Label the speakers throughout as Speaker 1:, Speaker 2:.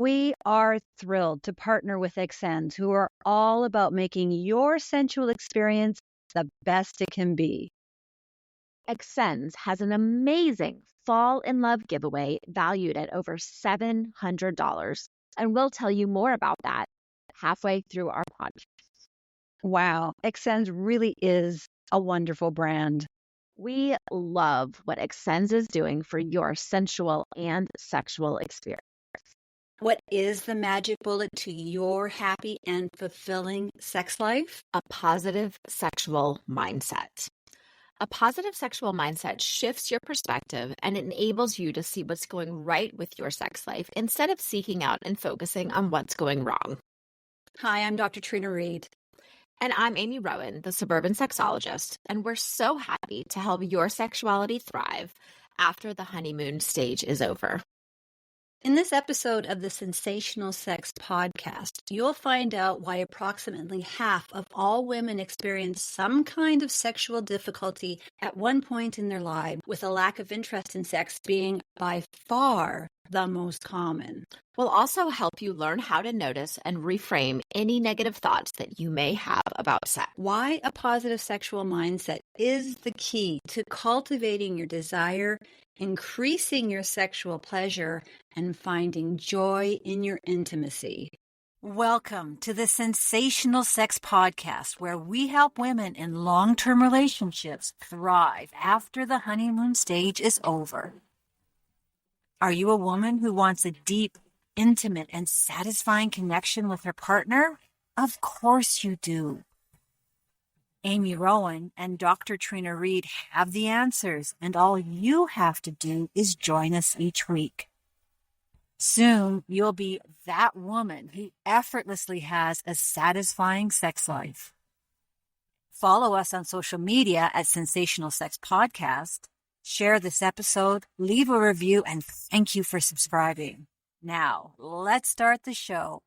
Speaker 1: We are thrilled to partner with Exens, who are all about making your sensual experience the best it can be.
Speaker 2: Exens has an amazing Fall in Love giveaway valued at over $700, and we'll tell you more about that halfway through our podcast.
Speaker 1: Wow, Exens really is a wonderful brand.
Speaker 2: We love what Exens is doing for your sensual and sexual experience.
Speaker 3: What is the magic bullet to your happy and fulfilling sex life?
Speaker 2: A positive sexual mindset. A positive sexual mindset shifts your perspective and enables you to see what's going right with your sex life instead of seeking out and focusing on what's going wrong.
Speaker 3: Hi, I'm Dr. Trina Reed.
Speaker 2: And I'm Amy Rowan, the suburban sexologist, and we're so happy to help your sexuality thrive after the honeymoon stage is over.
Speaker 3: In this episode of the Sensational Sex Podcast, you'll find out why approximately half of all women experience some kind of sexual difficulty at one point in their life, with a lack of interest in sex being by far the most common.
Speaker 2: We'll also help you learn how to notice and reframe any negative thoughts that you may have about sex.
Speaker 3: Why a positive sexual mindset is the key to cultivating your desire, increasing your sexual pleasure, and finding joy in your intimacy.
Speaker 4: Welcome to the Sensational Sex Podcast, where we help women in long-term relationships thrive after the honeymoon stage is over. Are you a woman who wants a deep, intimate, and satisfying connection with her partner? Of course you do. Amy Rowan and Dr. Trina Reed have the answers, and all you have to do is join us each week. Soon, you'll be that woman who effortlessly has a satisfying sex life. Follow us on social media at Sensational Sex Podcast. Share this episode, leave a review, and thank you for subscribing. Now, let's start the show.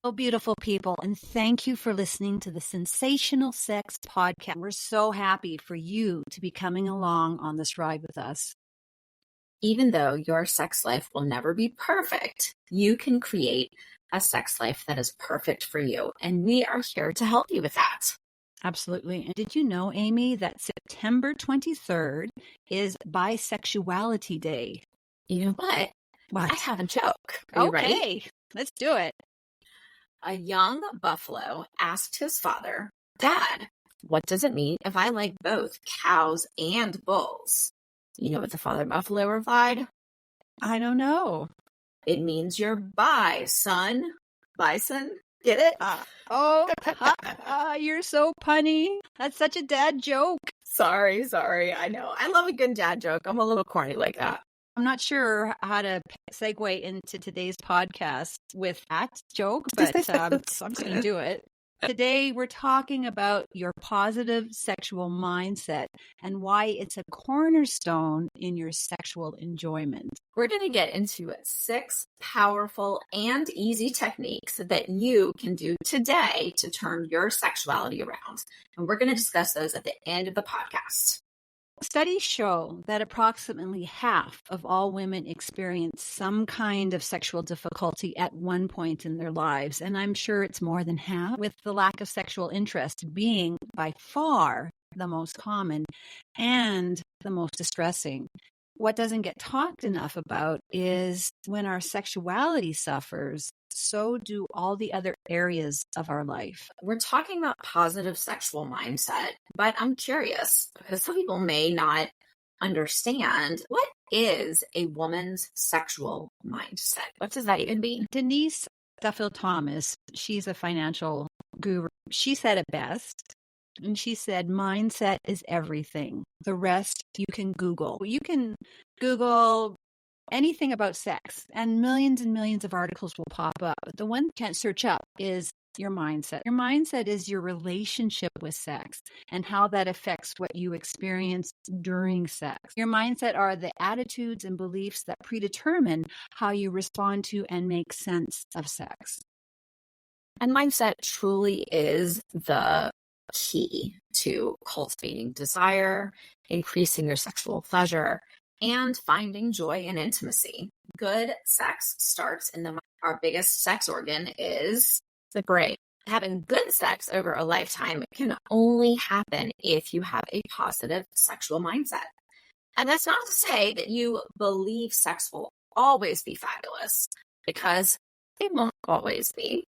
Speaker 3: Oh, beautiful people, and thank you for listening to the Sensational Sex Podcast. We're so happy for you to be coming along on this ride with us.
Speaker 2: Even though your sex life will never be perfect, you can create a sex life that is perfect for you, and we are here to help you with that.
Speaker 3: Absolutely. And did you know, Amy, that September 23rd is Bisexuality Day?
Speaker 2: You know what?
Speaker 3: What?
Speaker 2: I have a joke. Are you ready?
Speaker 3: Okay, let's do it.
Speaker 2: A young buffalo asked his father, "Dad, what does it mean if I like both cows and bulls?" You know what the father buffalo replied?
Speaker 3: I don't know.
Speaker 2: "It means you're bi, son." Bison? Get it?
Speaker 3: You're so punny. That's such a dad joke.
Speaker 2: Sorry. I know. I love a good dad joke. I'm a little corny like that.
Speaker 3: I'm not sure how to segue into today's podcast with that joke, but I'm just going to do it. Today, we're talking about your positive sexual mindset and why it's a cornerstone in your sexual enjoyment.
Speaker 2: We're going to get into 6 powerful and easy techniques that you can do today to turn your sexuality around. And we're going to discuss those at the end of the podcast.
Speaker 3: Studies show that approximately half of all women experience some kind of sexual difficulty at one point in their lives. And I'm sure it's more than half, with the lack of sexual interest being by far the most common and the most distressing. What doesn't get talked enough about is when our sexuality suffers, so do all the other areas of our life.
Speaker 2: We're talking about positive sexual mindset, but I'm curious because some people may not understand, what is a woman's sexual mindset? What does that even mean?
Speaker 3: Denise Duffield Thomas, she's a financial guru. She said it best. And she said, mindset is everything. The rest you can Google. You can Google anything about sex and millions of articles will pop up. But the one you can't search up is your mindset. Your mindset is your relationship with sex and how that affects what you experience during sex. Your mindset are the attitudes and beliefs that predetermine how you respond to and make sense of sex.
Speaker 2: And mindset truly is the key to cultivating desire, increasing your sexual pleasure, and finding joy and intimacy. Good sex starts in the mind. Our biggest sex organ is the brain. Having good sex over a lifetime can only happen if you have a positive sexual mindset. And that's not to say that you believe sex will always be fabulous, because it won't always be.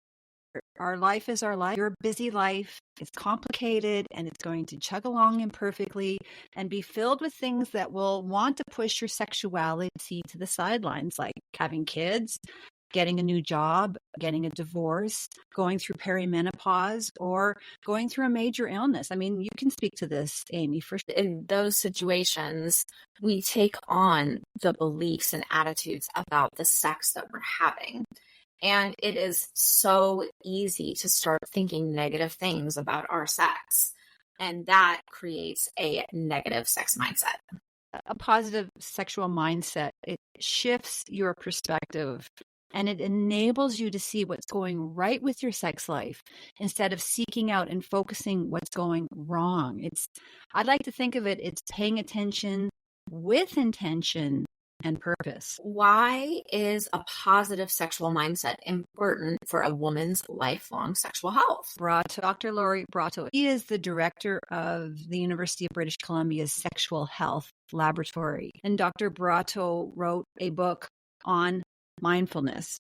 Speaker 3: Our life is our life. Your busy life is complicated, and it's going to chug along imperfectly and be filled with things that will want to push your sexuality to the sidelines, like having kids, getting a new job, getting a divorce, going through perimenopause, or going through a major illness. I mean, you can speak to this, Amy, for sure.
Speaker 2: In those situations, we take on the beliefs and attitudes about the sex that we're having. And it is so easy to start thinking negative things about our sex. And that creates a negative sex mindset.
Speaker 3: A positive sexual mindset, it shifts your perspective, and it enables you to see what's going right with your sex life instead of seeking out and focusing what's going wrong. I'd like to think of it, it's paying attention with intention and purpose.
Speaker 2: Why is a positive sexual mindset important for a woman's lifelong sexual health?
Speaker 3: Dr. Laurie Brotto, he is the director of the University of British Columbia's Sexual Health Laboratory. And Dr. Brotto wrote a book on mindfulness.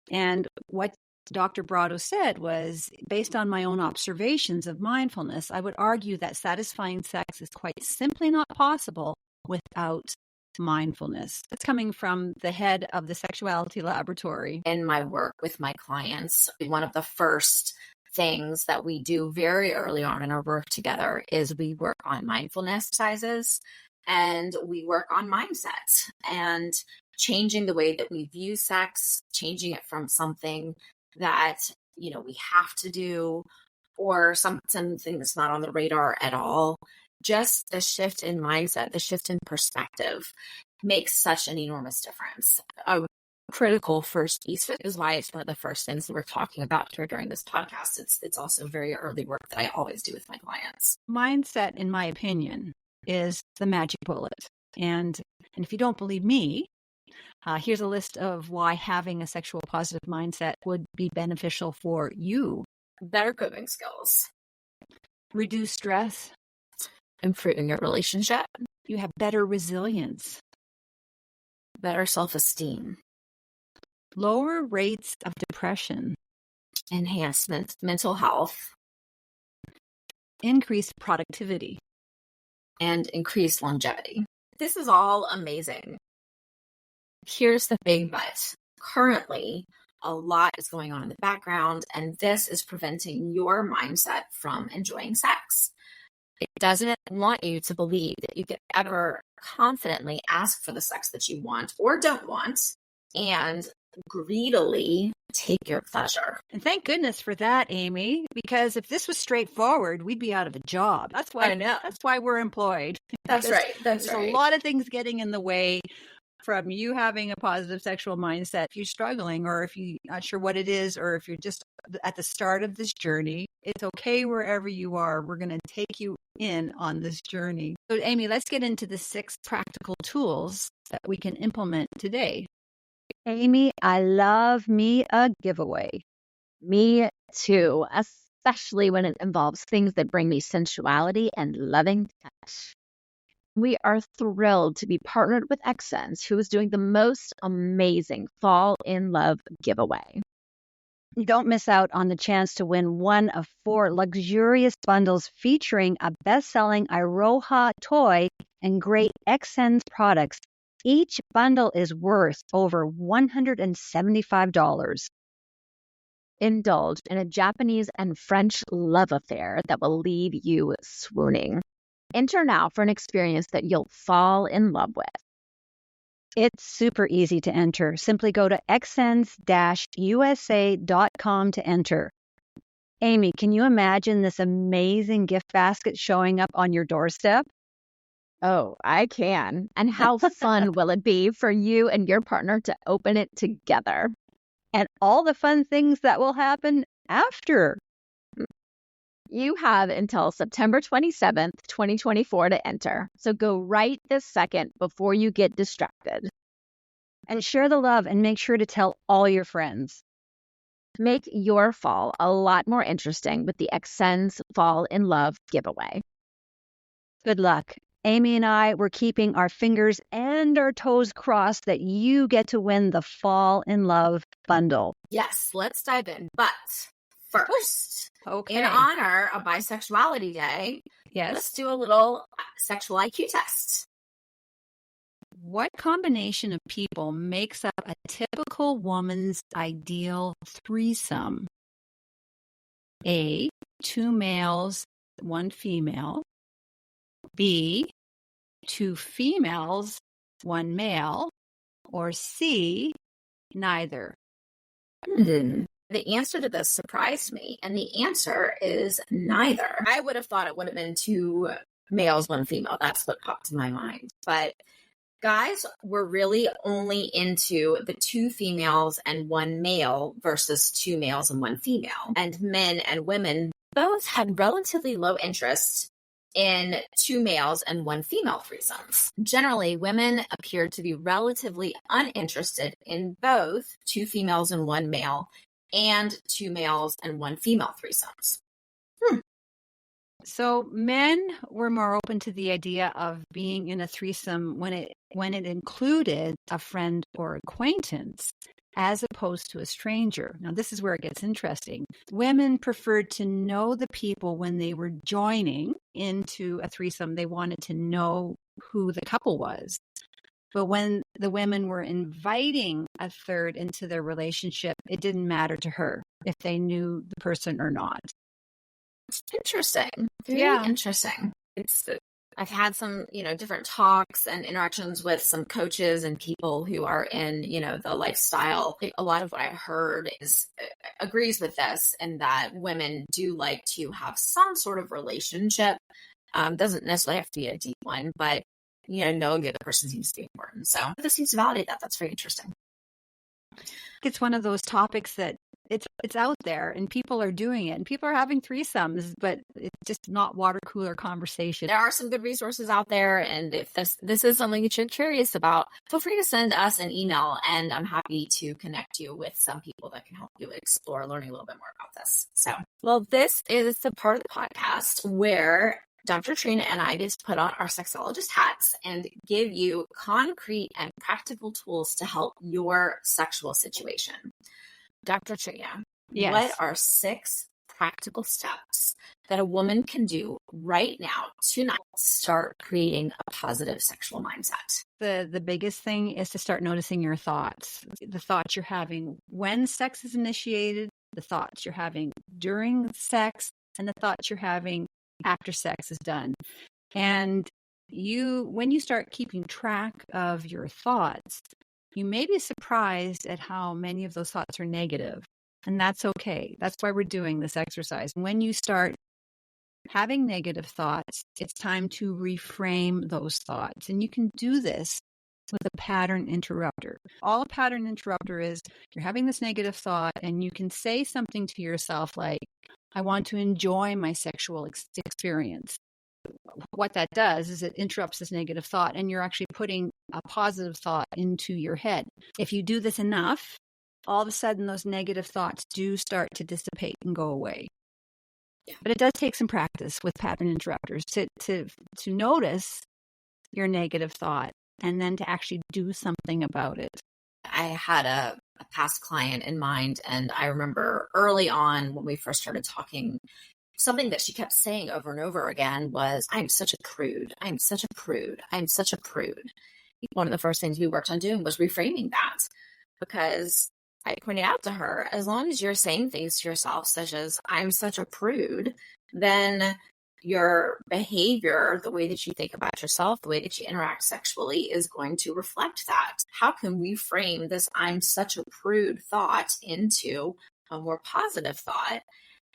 Speaker 3: And what Dr. Brotto said was, based on my own observations of mindfulness, I would argue that satisfying sex is quite simply not possible without mindfulness. That's coming from the head of the Sexuality Laboratory.
Speaker 2: In my work with my clients, one of the first things that we do very early on in our work together is we work on mindfulness exercises, and we work on mindset and changing the way that we view sex, changing it from something that, we have to do, or something that's not on the radar at all. Just the shift in mindset, the shift in perspective makes such an enormous difference. A critical first piece is why it's one of the first things that we're talking about here during this podcast. It's also very early work that I always do with my clients.
Speaker 3: Mindset, in my opinion, is the magic bullet. And if you don't believe me, here's a list of why having a sexual positive mindset would be beneficial for you.
Speaker 2: Better coping skills.
Speaker 3: Reduce stress.
Speaker 2: Improving your relationship.
Speaker 3: You have better resilience.
Speaker 2: Better self-esteem.
Speaker 3: Lower rates of depression.
Speaker 2: Enhanced mental health.
Speaker 3: Increased productivity.
Speaker 2: And increased longevity. This is all amazing. Here's the big but. Currently, a lot is going on in the background, and this is preventing your mindset from enjoying sex. It doesn't want you to believe that you could ever confidently ask for the sex that you want or don't want, and greedily take your pleasure.
Speaker 3: And thank goodness for that, Amy, because if this was straightforward, we'd be out of a job. That's why we're employed.
Speaker 2: That's right. There's
Speaker 3: a lot of things getting in the way from you having a positive sexual mindset. If you're struggling, or if you're not sure what it is, or if you're just at the start of this journey, it's okay wherever you are. We're going to take you in on this journey. So, Amy, let's get into the 6 practical tools that we can implement today.
Speaker 1: Amy, I love me a giveaway. Me too, especially when it involves things that bring me sensuality and loving touch. We are thrilled to be partnered with Xsense, who is doing the most amazing Fall in Love giveaway. Don't miss out on the chance to win one of 4 luxurious bundles featuring a best-selling Iroha toy and great Xsense products. Each bundle is worth over $175. Indulge in a Japanese and French love affair that will leave you swooning. Enter now for an experience that you'll fall in love with. It's super easy to enter. Simply go to xsense-usa.com to enter. Amy, can you imagine this amazing gift basket showing up on your doorstep? Oh, I can. And how fun will it be for you and your partner to open it together? And all the fun things that will happen after. You have until September 27th, 2024 to enter. So go right this second before you get distracted. and share the love and make sure to tell all your friends. Make your fall a lot more interesting with the Extends Fall in Love giveaway. Good luck. Amy and I were keeping our fingers and our toes crossed that you get to win the Fall in Love bundle.
Speaker 2: Yes, let's dive in. But first,
Speaker 3: Okay.
Speaker 2: in honor of Bisexuality Day,
Speaker 3: Yes.
Speaker 2: let's do a little sexual IQ test.
Speaker 3: What combination of people makes up a typical woman's ideal threesome? A, 2 males, 1 female. B, 2 females, 1 male. Or C, neither.
Speaker 2: The answer to this surprised me, and the answer is neither. I would have thought it would have been 2 males, 1 female. That's what popped in my mind. But guys were really only into the 2 females and 1 male versus 2 males and 1 female. And men and women both had relatively low interest in 2 males and 1 female threesomes. Generally, women appeared to be relatively uninterested in both 2 females and 1 male and 2 males and 1 female threesomes.
Speaker 3: So men were more open to the idea of being in a threesome when it included a friend or acquaintance, as opposed to a stranger. Now, this is where it gets interesting. Women preferred to know the people when they were joining into a threesome. They wanted to know who the couple was. But when the women were inviting a third into their relationship, it didn't matter to her if they knew the person or not.
Speaker 2: Interesting. Very interesting. I've had some, different talks and interactions with some coaches and people who are in, the lifestyle. A lot of what I heard agrees with this, and that women do like to have some sort of relationship. Doesn't necessarily have to be a deep one, but, knowing the other person seems to be important. So this seems to validate that. That's very interesting.
Speaker 3: It's one of those topics that it's out there and people are doing it and people are having threesomes, but it's just not water cooler conversation.
Speaker 2: There are some good resources out there, and if this is something that you're curious about, feel free to send us an email, and I'm happy to connect you with some people that can help you explore learning a little bit more about this. So, well, this is the part of the podcast where Dr. Trina and I get to put on our sexologist hats and give you concrete and practical tools to help your sexual situation. Dr. Trina,
Speaker 3: Yes.
Speaker 2: What are 6 practical steps that a woman can do right now, tonight, to start creating a positive sexual mindset?
Speaker 3: The biggest thing is to start noticing your thoughts, the thoughts you're having when sex is initiated, the thoughts you're having during sex, and the thoughts you're having after sex is done. And when you start keeping track of your thoughts, you may be surprised at how many of those thoughts are negative. And that's okay. That's why we're doing this exercise. When you start having negative thoughts, it's time to reframe those thoughts. And you can do this with a pattern interrupter. All a pattern interrupter is, you're having this negative thought and you can say something to yourself like, I want to enjoy my sexual experience. What that does is it interrupts this negative thought, and you're actually putting a positive thought into your head. If you do this enough, all of a sudden those negative thoughts do start to dissipate and go away. Yeah. But it does take some practice with pattern interrupters to notice your negative thought and then to actually do something about it.
Speaker 2: I had a past client in mind, and I remember early on when we first started talking, something that she kept saying over and over again was, I'm such a prude. I'm such a prude. I'm such a prude. One of the first things we worked on doing was reframing that, because I pointed out to her, as long as you're saying things to yourself, such as, I'm such a prude, then your behavior, the way that you think about yourself, the way that you interact sexually is going to reflect that. How can we frame this I'm such a prude thought into a more positive thought?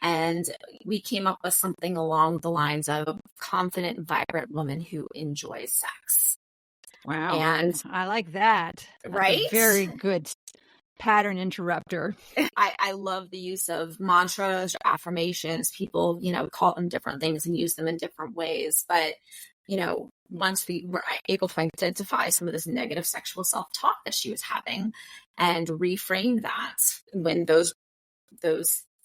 Speaker 2: And we came up with something along the lines of a confident, vibrant woman who enjoys sex.
Speaker 3: Wow.
Speaker 2: And
Speaker 3: I like that. That's
Speaker 2: right?
Speaker 3: a very good pattern interrupter.
Speaker 2: I love the use of mantras or affirmations. People, call them different things and use them in different ways. But, once we were able to identify some of this negative sexual self-talk that she was having and reframe that, when those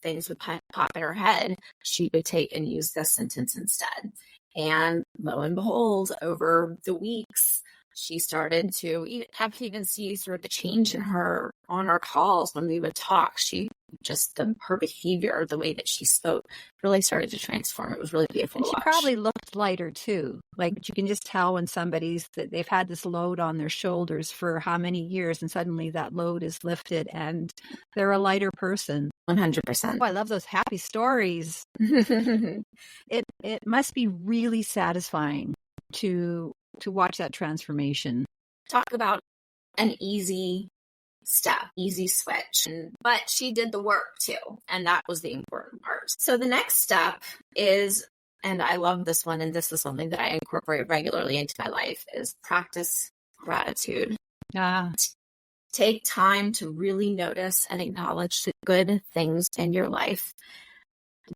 Speaker 2: things would pop in her head, she would take and use this sentence instead. And lo and behold, over the weeks, she started to even see sort of the change in her on our calls when we would talk. Her behavior, the way that she spoke, really started to transform. It was really beautiful.
Speaker 3: And she probably looked lighter too. Like, you can just tell when that they've had this load on their shoulders for how many years, and suddenly that load is lifted and they're a lighter person.
Speaker 2: 100%.
Speaker 3: Oh, I love those happy stories. It must be really satisfying to watch that transformation.
Speaker 2: Talk about an easy step, easy switch. But she did the work too. And that was the important part. So the next step is, and I love this one, and this is something that I incorporate regularly into my life, is practice gratitude. Take time to really notice and acknowledge the good things in your life.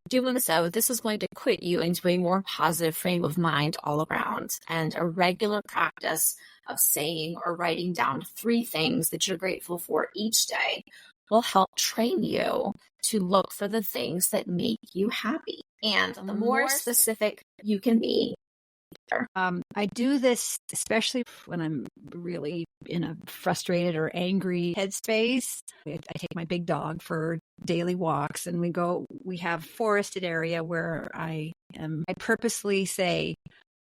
Speaker 2: Doing so, this is going to put you into a more positive frame of mind all around. And a regular practice of saying or writing down 3 things that you're grateful for each day will help train you to look for the things that make you happy. And the more specific you can be,
Speaker 3: I do this especially when I'm really in a frustrated or angry headspace. I take my big dog for daily walks, and we have forested area where I purposely say,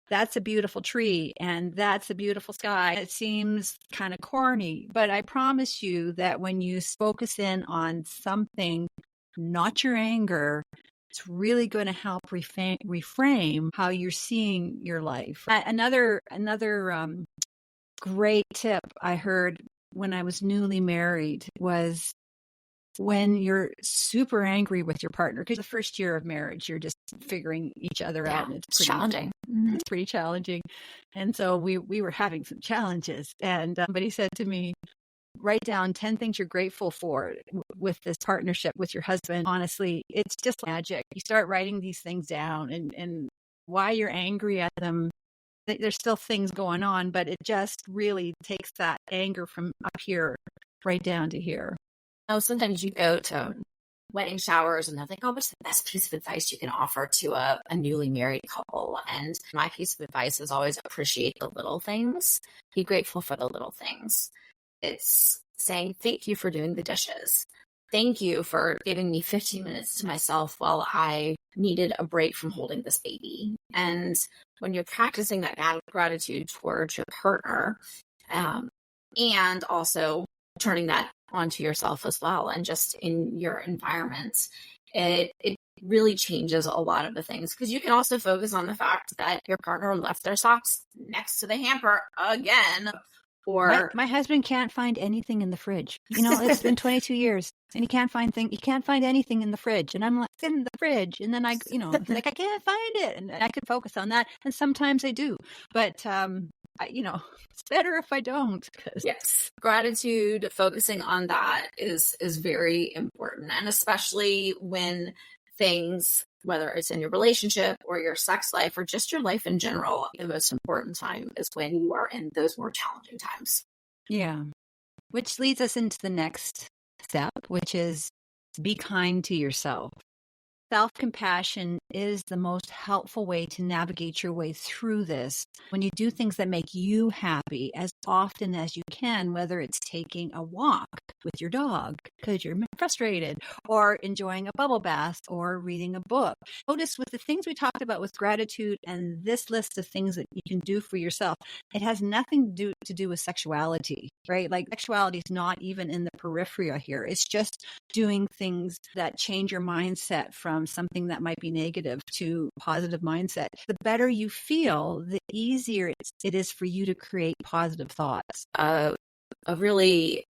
Speaker 3: that's a beautiful tree and that's a beautiful sky. It seems kind of corny, but I promise you that when you focus in on something, not your anger, it's really going to help reframe how you're seeing your life. Another great tip I heard when I was newly married was, when you're super angry with your partner, because the first year of marriage, you're just figuring each other out. And it's
Speaker 2: challenging.
Speaker 3: It's pretty challenging. And so we were having some challenges. And but he said to me, write down 10 things you're grateful for with this partnership with your husband. Honestly, it's just magic. You start writing these things down, and why you're angry at them, there's still things going on, but it just really takes that anger from up here right down to here.
Speaker 2: Sometimes you go to wedding showers and they're like, oh, what's the best piece of advice you can offer to a newly married couple? And my piece of advice is always appreciate the little things. Be grateful for the little things. It's saying, thank you for doing the dishes. Thank you for giving me 15 minutes to myself while I needed a break from holding this baby. And when you're practicing that gratitude towards your partner, and also turning that onto yourself as well, and just in your environment, it really changes a lot of the things, because you can also focus on the fact that your partner left their socks next to the hamper again, or
Speaker 3: my husband can't find anything in the fridge. It's been 22 years and he can't find anything in the fridge, and I'm like, in the fridge, and then I can't find it, and I could focus on that, and sometimes I do, but it's better if I don't.
Speaker 2: Yes, gratitude, focusing on that is very important. And especially when things, whether it's in your relationship or your sex life or just your life in general, the most important time is when you are in those more challenging times.
Speaker 3: Yeah. Which leads us into the next step, which is be kind to yourself. Self-compassion is the most helpful way to navigate your way through this. When you do things that make you happy as often as you can, whether it's taking a walk with your dog because you're frustrated, or enjoying a bubble bath, or reading a book. Notice with the things we talked about with gratitude and this list of things that you can do for yourself, it has nothing to do with sexuality, right? Like, sexuality is not even in the periphery here. It's just doing things that change your mindset from something that might be negative to positive mindset. The better you feel, the easier it is for you to create positive thoughts.
Speaker 2: A really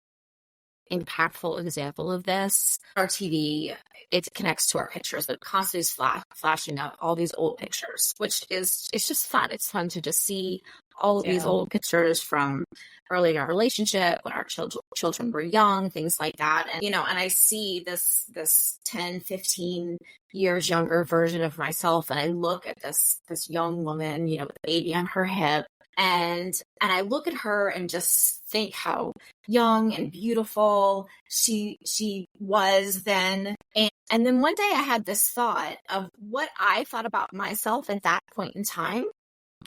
Speaker 2: impactful example of this, our TV, it connects to our pictures. It constantly is flashing up all these old pictures, which it's just fun. It's fun to just see all of these old pictures from early in our relationship when our children were young, things like that. And, and I see this 10, 15 years younger version of myself. And I look at this young woman, with a baby on her hip. And I look at her and just think how young and beautiful she was then. And then one day I had this thought of what I thought about myself at that point in time.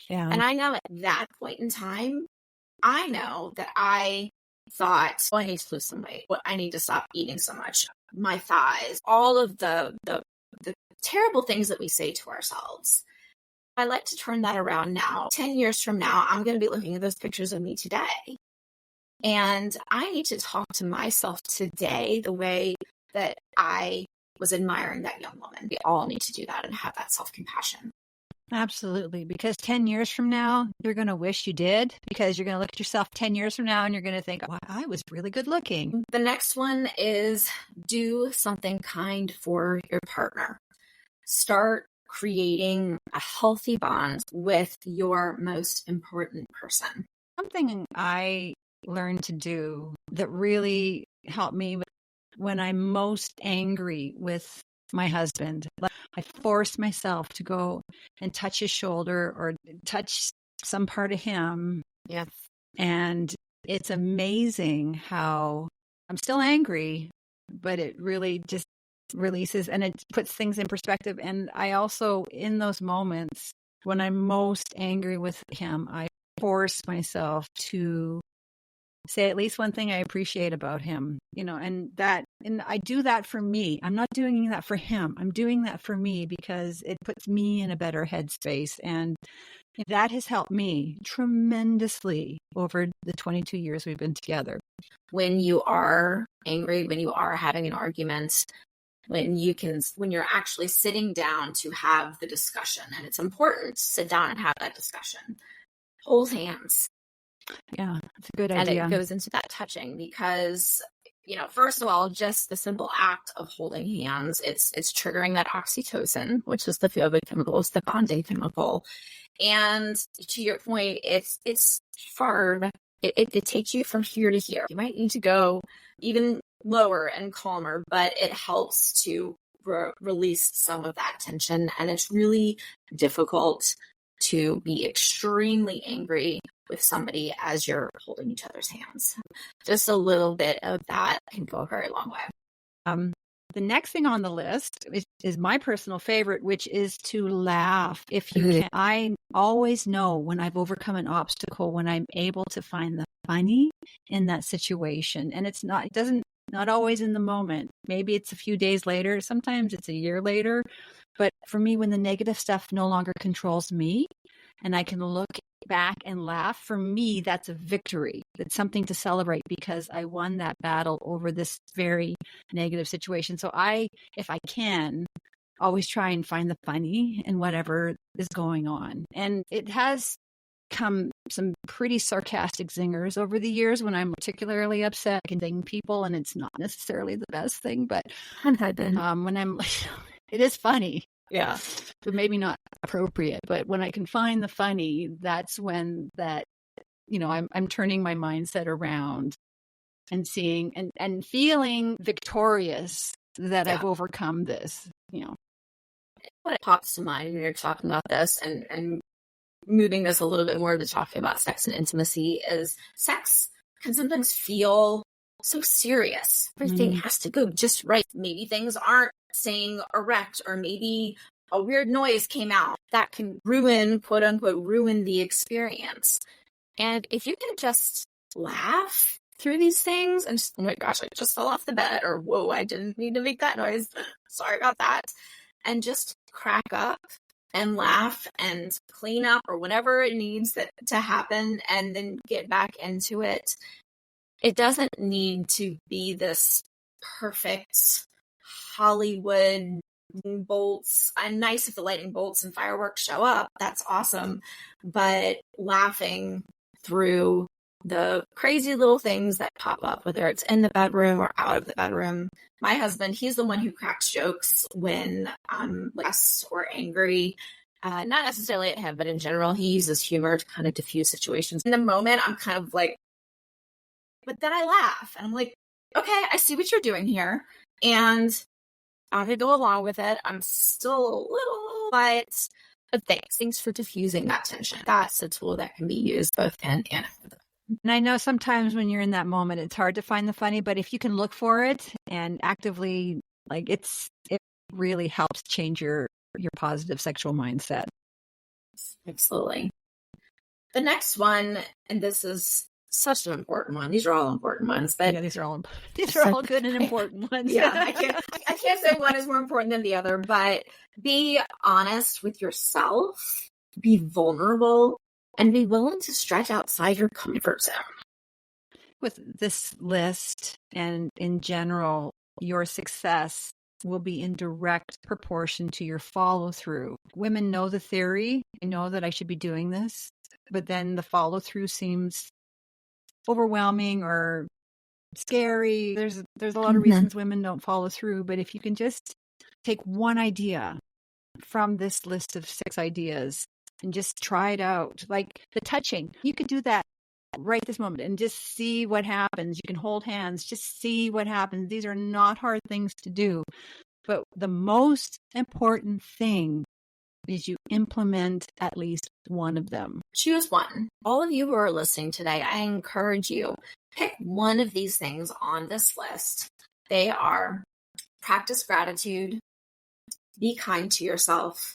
Speaker 3: Yeah.
Speaker 2: And I know at that point in time, I know that I thought, oh, I need to lose some weight. I need to stop eating so much. My thighs, all of the terrible things that we say to ourselves. I like to turn that around now. 10 years from now, I'm going to be looking at those pictures of me today. And I need to talk to myself today the way that I was admiring that young woman. We all need to do that and have that self-compassion.
Speaker 3: Absolutely. Because 10 years from now, you're going to wish you did, because you're going to look at yourself 10 years from now and you're going to think, oh, I was really good looking.
Speaker 2: The next one is do something kind for your partner. Start creating a healthy bond with your most important person.
Speaker 3: Something I learned to do that really helped me when I'm most angry with my husband. I force myself to go and touch his shoulder or touch some part of him.
Speaker 2: Yes.
Speaker 3: And it's amazing how I'm still angry, but it really just releases and it puts things in perspective. And I also, in those moments when I'm most angry with him, I force myself to say at least one thing I appreciate about him, and I do that for me. I'm not doing that for him. I'm doing that for me because it puts me in a better headspace. And that has helped me tremendously over the 22 years we've been together.
Speaker 2: When you are angry, when you are having an argument, when you're actually sitting down to have the discussion, and it's important to sit down and have that discussion, hold hands.
Speaker 3: Yeah, it's a good idea.
Speaker 2: And it goes into that touching because, first of all, just the simple act of holding hands, it's triggering that oxytocin, which is the feel-good chemical, it's the bonding chemical. And to your point, it's far, it takes you from here to here. You might need to go even lower and calmer, but it helps to release some of that tension. And it's really difficult to be extremely angry with somebody as you're holding each other's hands. Just a little bit of that can go a very long way.
Speaker 3: The next thing on the list is my personal favorite, which is to laugh if you can. I always know when I've overcome an obstacle, when I'm able to find the funny in that situation. And not always in the moment. Maybe it's a few days later. Sometimes it's a year later. But for me, when the negative stuff no longer controls me and I can look back and laugh, for me, that's a victory. That's something to celebrate because I won that battle over this very negative situation. So if I can, always try and find the funny in whatever is going on. And it has come some pretty sarcastic zingers over the years when I'm particularly upset. I can zing people and it's not necessarily the best thing, but when I'm it is funny.
Speaker 2: Yeah.
Speaker 3: But maybe not appropriate. But when I can find the funny, that's when I'm turning my mindset around and seeing and feeling victorious that I've overcome this,
Speaker 2: What pops to mind when you're talking about this and moving this a little bit more to talking about sex and intimacy is sex can sometimes feel so serious. Everything has to go just right. Maybe things aren't staying erect, or maybe a weird noise came out that can ruin, quote unquote, ruin the experience. And if you can just laugh through these things and just, oh my gosh, I just fell off the bed, or whoa, I didn't need to make that noise. Sorry about that. And just crack up and laugh and clean up or whatever it needs to happen and then get back into it. It doesn't need to be this perfect Hollywood bolts. I'm nice if the lightning bolts and fireworks show up. That's awesome. But laughing through the crazy little things that pop up, whether it's in the bedroom or out of the bedroom. My husband, he's the one who cracks jokes when I'm less or angry. not necessarily at him, but in general, he uses humor to kind of diffuse situations. In the moment, I'm kind of like, but then I laugh and I'm like, okay, I see what you're doing here. And I could go along with it. I'm still a little, but thanks for diffusing that tension. That's a tool that can be used both in and out.
Speaker 3: And I know sometimes when you're in that moment, it's hard to find the funny, but if you can look for it and actively, like it really helps change your positive sexual mindset.
Speaker 2: Absolutely. The next one, and this is such an important one. These are all important ones, but
Speaker 3: yeah, these are all good and important ones.
Speaker 2: Yeah, I can't say one is more important than the other, but be honest with yourself, be vulnerable, and be willing to stretch outside your comfort zone.
Speaker 3: With this list and in general, your success will be in direct proportion to your follow through. Women know the theory. I know that I should be doing this, but then the follow through seems overwhelming or scary. There's a lot of reasons women don't follow through, but if you can just take one idea from this list of 6 ideas and just try it out, like the touching, you could do that right this moment and just see what happens. You can hold hands, just see what happens. These are not hard things to do, but the most important thing is you implement at least one of them.
Speaker 2: Choose one. All of you who are listening today, I encourage you, pick one of these things on this list. They are practice gratitude, be kind to yourself,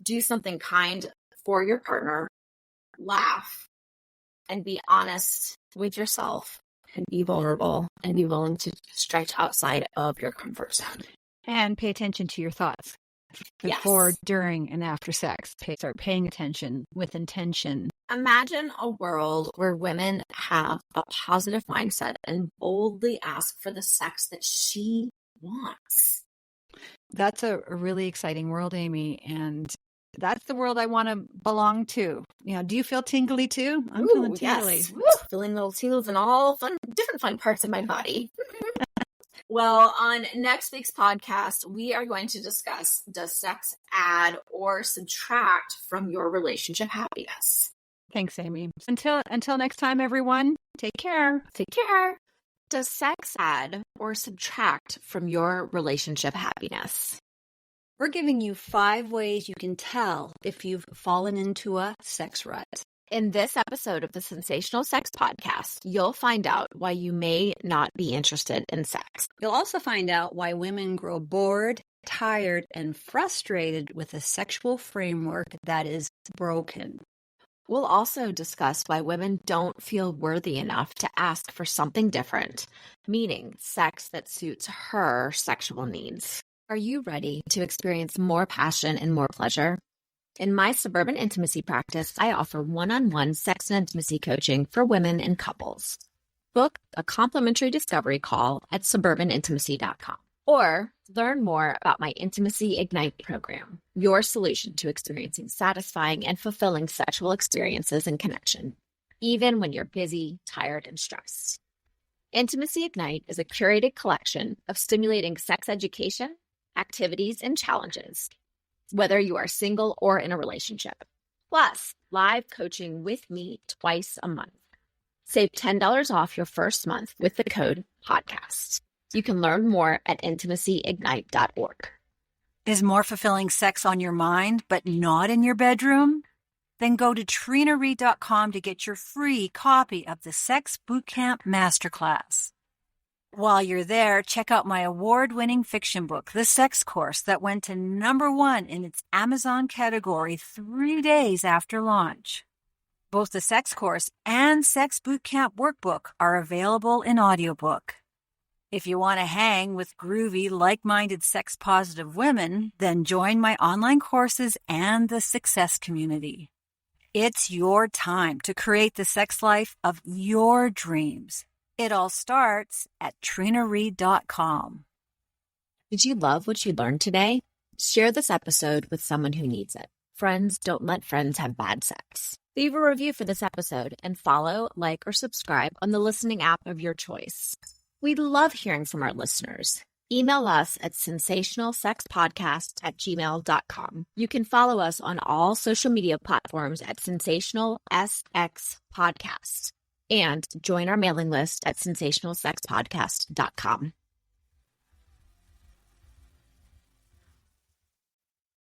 Speaker 2: do something kind for your partner, laugh, and be honest with yourself, and be vulnerable, and be willing to stretch outside of your comfort zone.
Speaker 3: And pay attention to your thoughts. Before, during, and after sex. Start paying attention with intention.
Speaker 2: Imagine a world where women have a positive mindset and boldly ask for the sex that she wants.
Speaker 3: That's a really exciting world, Amy. And that's the world I want to belong to. Do you feel tingly too? I'm feeling tingly.
Speaker 2: Yes. Feeling little tingles in all different fun parts of my body. Well, on next week's podcast, we are going to discuss, does sex add or subtract from your relationship happiness?
Speaker 3: Thanks, Amy. Until next time, everyone, take care.
Speaker 2: Take care. Does sex add or subtract from your relationship happiness?
Speaker 4: We're giving you 5 ways you can tell if you've fallen into a sex rut.
Speaker 2: In this episode of the Sensational Sex Podcast, you'll find out why you may not be interested in sex.
Speaker 4: You'll also find out why women grow bored, tired, and frustrated with a sexual framework that is broken.
Speaker 2: We'll also discuss why women don't feel worthy enough to ask for something different, meaning sex that suits her sexual needs. Are you ready to experience more passion and more pleasure? In my suburban intimacy practice, I offer one-on-one sex and intimacy coaching for women and couples. Book a complimentary discovery call at suburbanintimacy.com or learn more about my Intimacy Ignite program, your solution to experiencing satisfying and fulfilling sexual experiences and connection, even when you're busy, tired, and stressed. Intimacy Ignite is a curated collection of stimulating sex education, activities, and challenges, whether you are single or in a relationship. Plus, live coaching with me twice a month. Save $10 off your first month with the code PODCAST. You can learn more at intimacyignite.org.
Speaker 4: Is more fulfilling sex on your mind, but not in your bedroom? Then go to trinareid.com to get your free copy of the Sex Bootcamp Masterclass. While you're there, check out my award-winning fiction book, The Sex Course, that went to #1 in its Amazon category 3 days after launch. Both the Sex Course and Sex Bootcamp Workbook are available in audiobook. If you want to hang with groovy, like-minded, sex-positive women, then join my online courses and the Success Community. It's your time to create the sex life of your dreams. It all starts at trinareid.com.
Speaker 2: Did you love what you learned today? Share this episode with someone who needs it. Friends don't let friends have bad sex. Leave a review for this episode and follow, like, or subscribe on the listening app of your choice. We love hearing from our listeners. Email us at sensationalsexpodcast@gmail.com. You can follow us on all social media platforms at Sensational SX Podcast and join our mailing list at sensationalsexpodcast.com.